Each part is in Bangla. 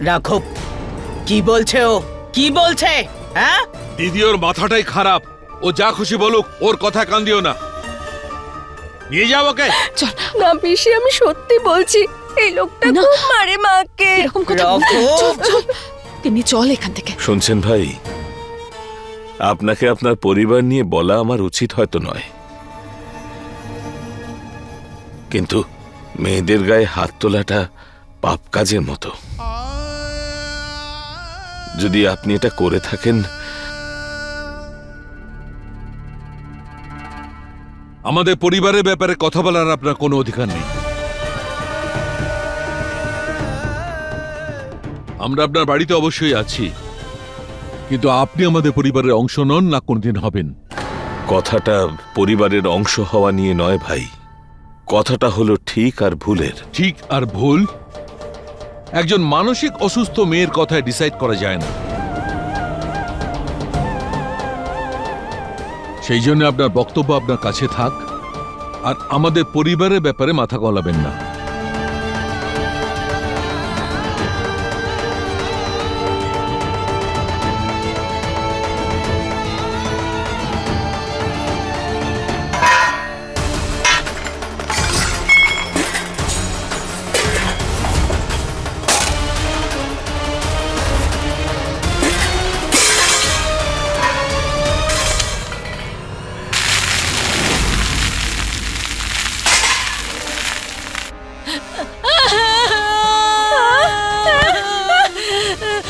রাঘব, কি বলছে ও? কি বলছে? হ্যাঁ, দিদি ওর মাথাটাই খারাপ। ও যা খুশি বলুক, ওর কথা কান দিও না। নিয়ে যাও ওকে। না পিসি, আমি সত্যি বলছি, এই লোকটা না। খুব মারে মাকে। এরকম কথা বলতে- রাঘব। চল চল তিনি চল এখান থেকে। শুনছেন ভাই, আপনাকে আপনার পরিবার নিয়ে বলা আমার উচিত হয়তো নয়, কিন্তু মেয়েদের গায়ে হাত তোলাটা পাপ কাজের মতো। যদি আপনি এটা করে থাকেন, আমাদের পরিবারের ব্যাপারে কথা বলার আপনার কোনো অধিকার নেই। আমরা আপনার বাড়িতে অবশ্যই আছি, কিন্তু আপনি আমাদের পরিবারের অংশ নন, না কোনদিন হবেন। কথাটা পরিবারের অংশ হওয়া নিয়ে নয় ভাই, কথাটা হলো ঠিক আর ভুলের। ঠিক আর ভুল একজন মানসিক অসুস্থ মেয়ের কথায় ডিসাইড করা যায় না। সেই জন্য আপনার বক্তব্য আপনার কাছে থাক, আর আমাদের পরিবারের ব্যাপারে মাথা গলাবেন না।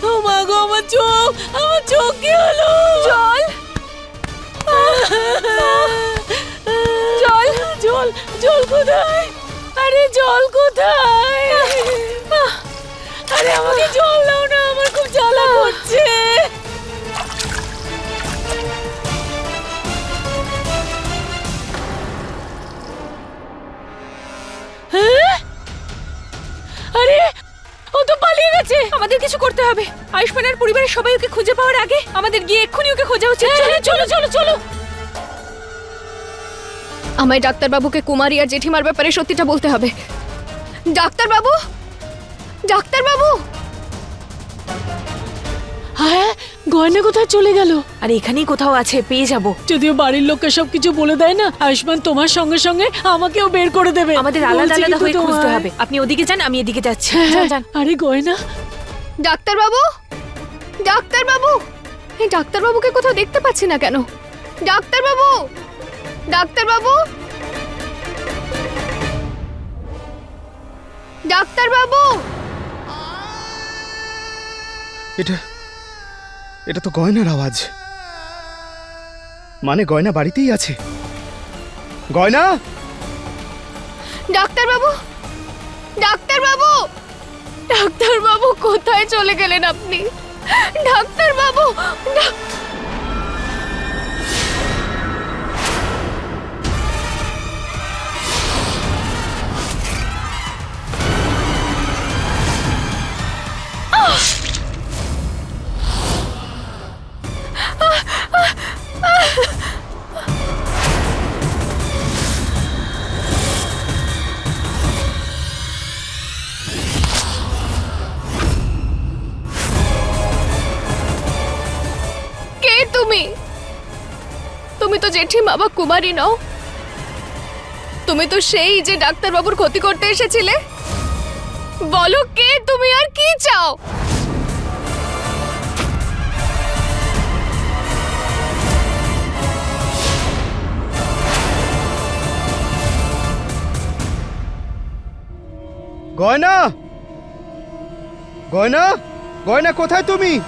ও মা গো, আমার চোখ কি হলো? জল জল জল জল কোথায়? আরে জল কোথায়? আরে আমাকে জল দাও না, আমার খুব জ্বালা করছে। হ্যাঁ? আরে ও তো পালিয়ে গেছে। আমাদের কিছু করতে হবে। আয়ুষ্মানের পরিবারের সবাই ওকে খুঁজে পাওয়ার আগে আমাদের গিয়ে এক্ষুনি ওকে খোঁজা উচিত। চলো চলো চলো চলো। আমায় ডাক্তারবাবুকে কুমারী আর জেঠিমার ব্যাপারে সত্যিটা বলতে হবে। ডাক্তারবাবু, ডাক্তারবাবু, হ্যাঁ, গয়না কোথায় চলে গেল? আর এখানেই কোথাও আছে, পেয়ে যাব। যদিও বাড়ির লোককে সবকিছু বলে দেয় না, আয়ুষ্মান তোমার সঙ্গে সঙ্গে আমাকেও বের করে দেবে। আমাদের আলাদা বলছি আলাদা কিন্তু হয়ে খুঁজতে তোমায়। হবে। আপনি ওদিকে যান, আমি এদিকে যাচ্ছি। হ্যাঁ, যান, যান। আরে গয়না, ডাক্তারবাবু, ডাক্তারবাবু, এই ডাক্তারবাবুকে কোথাও দেখতে পাচ্ছি না কেন? ডাক্তারবাবু, ডাক্তারবাবু, ডাক্তারবাবু, এটা এটা তো গয়নার আওয়াজ। মানে গয়না বাড়িতেই আছে। গয়না, ডাক্তারবাবু, ডাক্তারবাবু, ডাক্তারবাবু, কোথায় চলে গেলেন আপনি? ডাক্তারবাবু, কে তুমি? তুমি তো জেঠিমা বা কুমারী নও। তুমি তো সেই যে ডাক্তারবাবুর ক্ষতি করতে এসেছিলে। বলো কে তুমি আর কি চাও? গয়না, গয়না, গয়না কোথায় তুমি?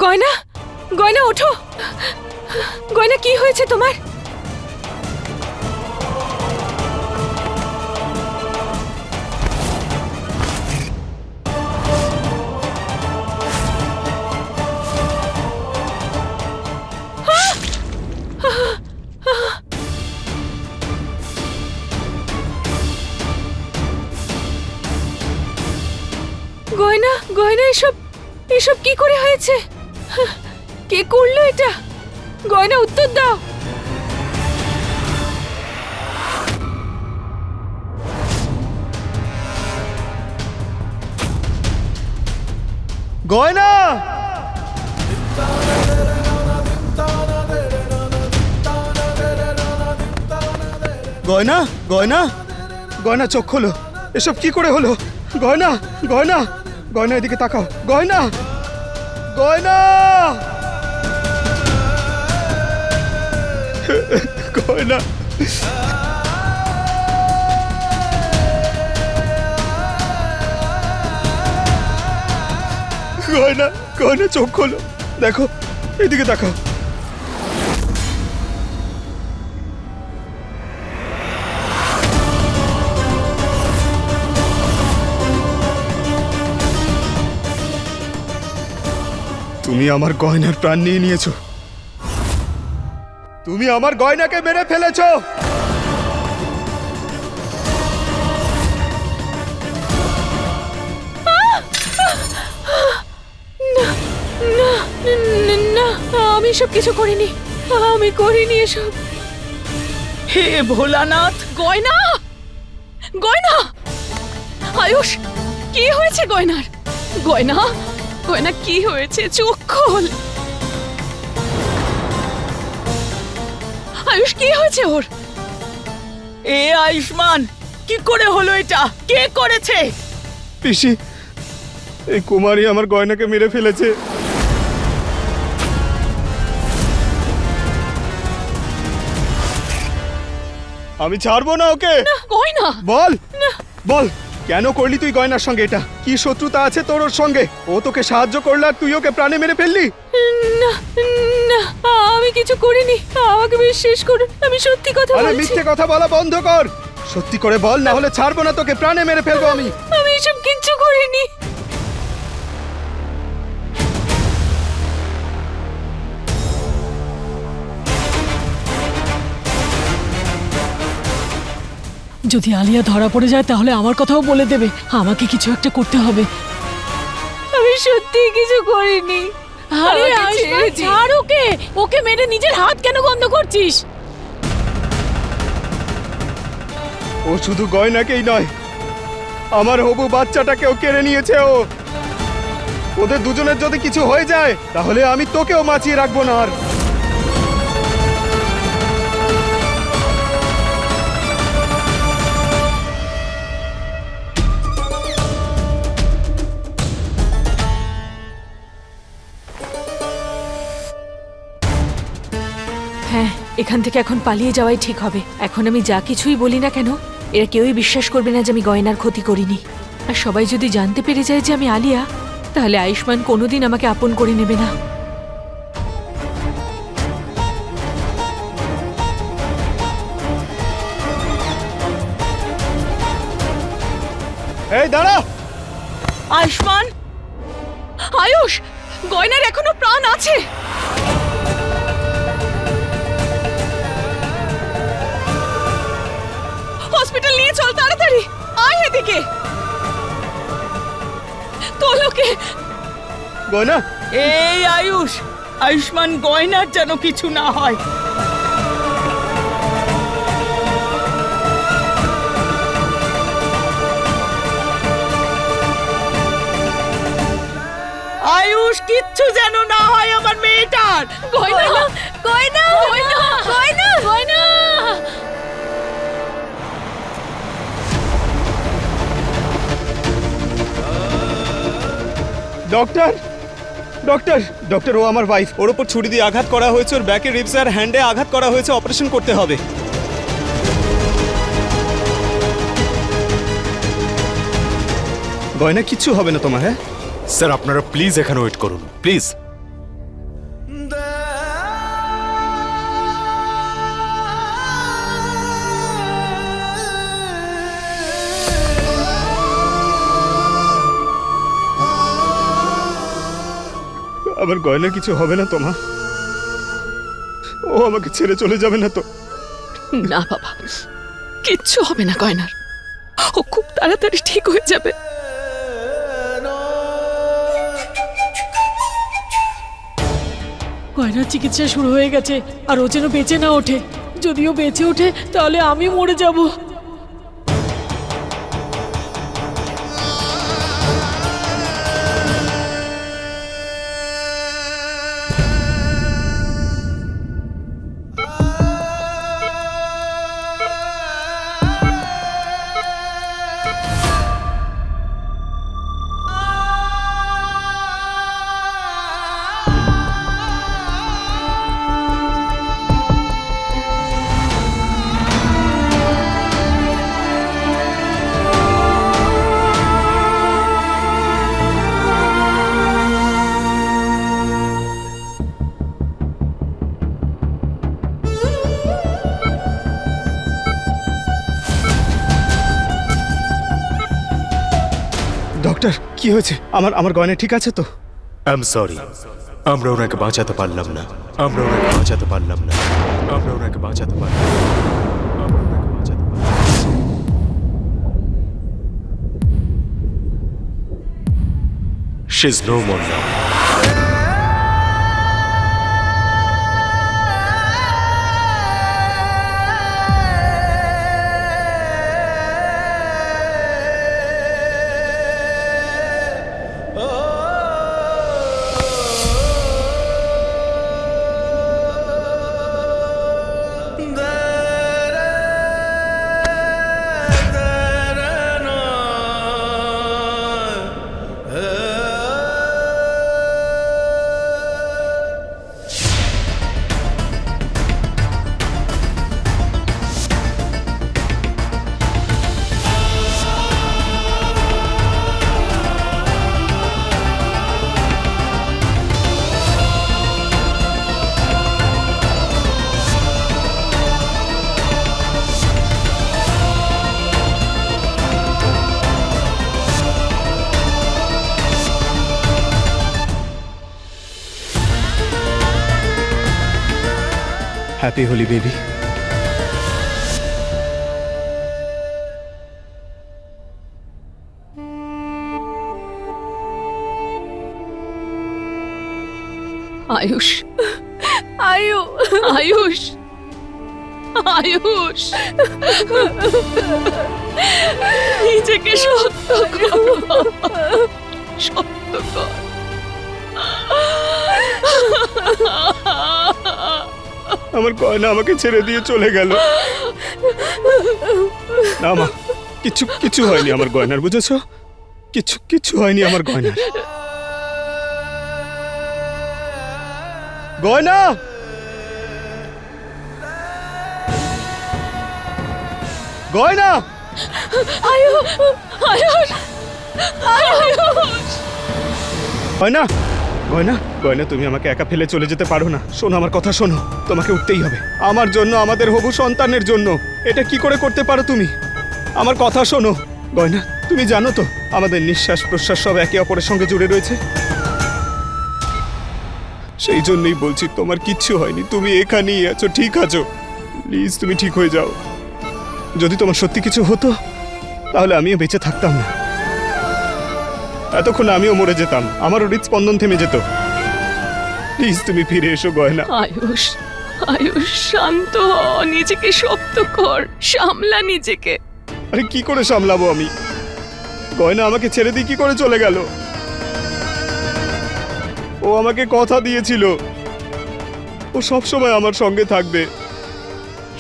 গয়না গয়না ওঠো। গয়না কি হয়েছে তোমার? গয়না গয়না এসব এসব কি করে হয়েছে? কে করলো এটা? গয়না উত্তর দাও। গয়না, গয়না, গয়না, গয়না চোখ খোলো। এসব কি করে হলো? গয়না, গয়না, গয়না এদিকে তাকাও। গয়না, গয়না, গয়না, গয়না, গয়না চোখ খোলো। দেখো, এদিকে তাকাও। তুমি আমার গয়নার প্রাণ নিয়ে নিয়েছো। তুমি আমার গয়নাকে মেরে ফেলেছো। না, আমি এসব কিছু করিনি। আমি করিনি এসব। হে ভোলানাথ! গয়না, গয়না, আয়ুষ, কি হয়েছে গয়নার? গয়না, গয়না কি হয়েছে? চোখ খোল। আয়ুষ, কি হয়েছে ওর? এ আয়ুষ্মান, কি করে হলো এটা? কে করেছে? পিসি, এই কুমারী আমার গয়নাকে মেরে ফেলেছে। আমি ছাড়বো না ওকে। গয়না, বল, বল, কেন করলি তুই গয়নার সঙ্গে এটা? কি শত্রুতা আছে তোর ওর সঙ্গে? ও তোকে সাহায্য করলো আর তুই ওকে প্রাণে মেরে ফেললি? না, না, আমি কিছু করিনি। আমাকে বিশ্বাস করুন, আমি সত্যি কথা আরে বলছি। মিথ্যে কথা বলা বন্ধ কর। সত্যি করে বল, না হলে ছাড়বো না তোকে, প্রাণে মেরে ফেলবো আমি। আমি এসব কিচ্ছু করিনি। যদি আলিয়া ধরা পড়ে যায় তাহলে আমার কথাও বলে দেবে। আমাকে কিছু একটা করতে হবে। আমি সত্যি কিছু করিনি। আরে আমাকে আয়ুষ্মান, ছেড়ে দিন। ছাড় ওকে। ওকে মেরে নিজের হাত কেন গন্ধ করছিস? ও শুধু গয়নাকেই নয়, আমার হবু বাচ্চাটাকেও কেড়ে নিয়েছে ও। ওদের দুজনের যদি কিছু হয়ে যায় তাহলে আমি তোকেও বাঁচিয়ে রাখবো না আর। হ্যাঁ, এখান থেকে এখন পালিয়ে যাওয়াই ঠিক হবে। এখন আমি যা কিছুই বলি না কেন, এরা কেউই বিশ্বাস করবে না যে আমি গয়নার ক্ষতি করিনি। আর সবাই যদি জানতে পেরে যায় যে আমি আলিয়া, তাহলে আয়ুষ্মান কোনোদিন আমাকে আপন করে নেবে না। এই দাঁড়া। আয়ুষ্মান! আয়ুষ, গয়নার এখনো প্রাণ আছে। হসপিটাল নিয়ে চল তাড়াতাড়ি। আয় এদিকে। তোলোকে। গয়না, এই আয়ুষ, আয়ুষ্মান, গয়নার যেন কিছু না হয়। আয়ুষ, কিচ্ছু যেন না হয় আমার মেয়েটার। গয়না, গয়না, গয়না, গয়না, গয়না। ডক্টর, ডক্টর, ডক্টর, ও আমার ওয়াইফ। ওর ওপর ছুরি দিয়ে আঘাত করা হয়েছে, ওর ব্যাকে, রিবসে আর হ্যান্ডে আঘাত করা হয়েছে। অপারেশন করতে হবে। গয়না, কিচ্ছু হবে না তোমার। হ্যাঁ, স্যার আপনারা প্লিজ এখানে ওয়েট করুন প্লিজ। আমার গয়নার কিছু হবে না তো মা? ও আমাকে ছেড়ে চলে যাবে না তো? না বাবা, কিচ্ছু হবে না গয়নার। ও খুব তাড়াতাড়ি ঠিক হয়ে যাবে। গয়নার চিকিৎসা শুরু হয়ে গেছে, আর ও যেন বেঁচে না ওঠে। যদিও বেঁচে ওঠে তাহলে আমি মরে যাব। ডক্টর, কি হয়েছে? আমার গয়না ঠিক আছে তো? আই এম সরি, আমরা ওনাকে বাঁচাতে পারলাম না। আমরা ওনাকে বাঁচাতে পারলাম না। আমরা ওনাকে বাঁচাতে পারলাম না। আমরা ওনাকে বাঁচাতে পারলাম না। She's no more now. Happy Holi baby. Ayush, Ayush, Ayush, নিজেকে সত্য কর, সত্য কর। আমার গয়না আমাকে ছেড়ে দিয়ে চলে গেল। না মা, কিছু হয়নি আমার গয়নার, বুঝেছো? কিছু হয়নি আমার গয়নার। গয়না, গয়না, আয়ুষ, আয়ুষ, আয়ুষ। গয়না, গয়না, গয়না, তুমি আমাকে একা ফেলে চলে যেতে পারো না। শোনো আমার কথা, শোনো। তোমাকে উঠতেই হবে আমার জন্য, আমাদের হবু সন্তানের জন্য। এটা কি করে করতে পারো তুমি? আমার কথা শোনো গয়না। তুমি জানো তো আমাদের নিঃশ্বাস প্রশ্বাস সব একে অপরের সঙ্গে জুড়ে রয়েছে। সেই জন্যই বলছি তোমার কিচ্ছু হয়নি, তুমি এখানেই আছো, ঠিক আছো। প্লিজ তুমি ঠিক হয়ে যাও। যদি তোমার সত্যি কিছু হতো তাহলে আমিও বেঁচে থাকতাম না। এতক্ষণ আমিও মরে যেতাম, আমারও হৃদস্পন্দন থেমে যেত। প্লিজ তুমি ফিরে এসো গয়না। আয়ুষ, আয়ুষ, শান্ত হ, নিজেকে শক্ত কর, সামলা নিজেকে। আরে কি করে সামলাবো আমি? গয়না আমাকে ছেড়ে দিয়ে কি করে চলে গেল? ও আমাকে কথা দিয়েছিল ও সব সময় আমার সঙ্গে থাকবে,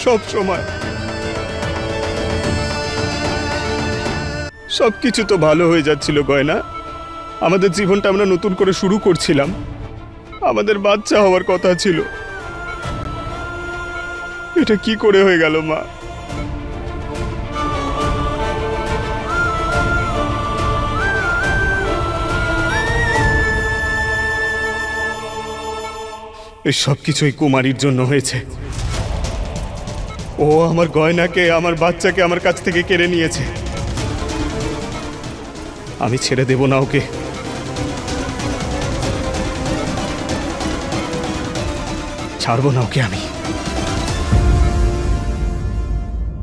সব সময়। সবকিছু তো ভালো হয়ে যাচ্ছিল গয়না। আমাদের জীবনটা আমরা নতুন করে শুরু করছিলাম, আমাদের বাচ্চা হওয়ার কথা ছিল। এটা কি করে হয়ে গেল মা? এই সব কিছুই কুমারীর জন্য হয়েছে। ও আমার গয়নাকে, আমার বাচ্চাকে আমার কাছ থেকে কেড়ে নিয়েছে। আমি ছেড়ে দেব না ওকে। ছাড়বো না ওকে আমি।